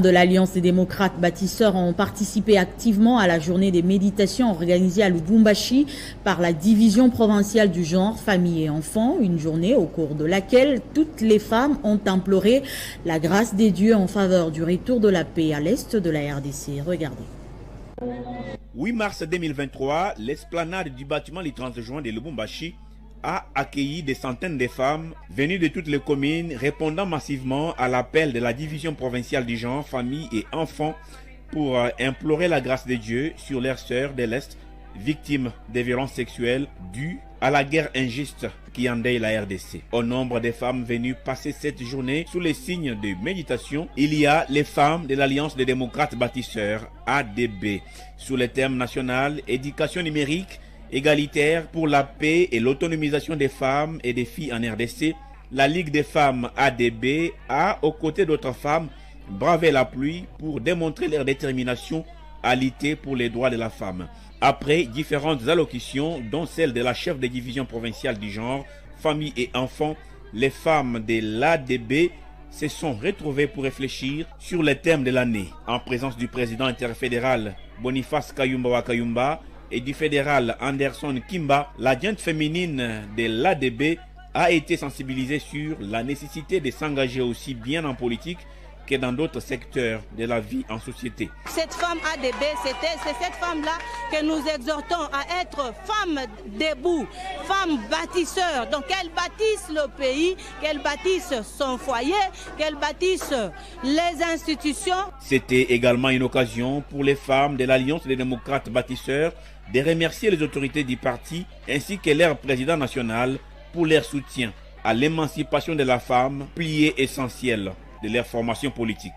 De l'Alliance des démocrates bâtisseurs ont participé activement à la journée des méditations organisée à Lubumbashi par la division provinciale du genre, famille et enfants, une journée au cours de laquelle toutes les femmes ont imploré la grâce des dieux en faveur du retour de la paix à l'est de la RDC. Regardez. 8 mars 2023, l'esplanade du bâtiment du 30 juin de Lubumbashi a accueilli des centaines de femmes venues de toutes les communes répondant massivement à l'appel de la division provinciale du genre, famille et enfants pour implorer la grâce de Dieu sur leurs sœurs de l'Est victimes des violences sexuelles dues à la guerre injuste qui endeuille la RDC. Au nombre des femmes venues passer cette journée sous les signes de méditation, il y a les femmes de l'Alliance des démocrates bâtisseurs ADB sous le thème national éducation numérique égalitaire pour la paix et l'autonomisation des femmes et des filles en RDC. La Ligue des femmes ADB a, aux côtés d'autres femmes, bravé la pluie pour démontrer leur détermination à lutter pour les droits de la femme. Après différentes allocutions, dont celle de la chef de division provinciale du genre, famille et enfants, les femmes de l'ADB se sont retrouvées pour réfléchir sur les thèmes de l'année, en présence du président interfédéral Boniface Kayumba Wakayumba et du fédéral Anderson Kimba. L'adjointe féminine de l'ADB a été sensibilisée sur la nécessité de s'engager aussi bien en politique que dans d'autres secteurs de la vie en société. Cette femme ADB, c'est cette femme-là que nous exhortons à être femme debout, femme bâtisseur. Donc qu'elle bâtisse le pays, qu'elle bâtisse son foyer, qu'elle bâtisse les institutions. C'était également une occasion pour les femmes de l'Alliance des démocrates bâtisseurs de remercier les autorités du parti ainsi que leur président national pour leur soutien à l'émancipation de la femme, pilier essentiel de leur formation politique.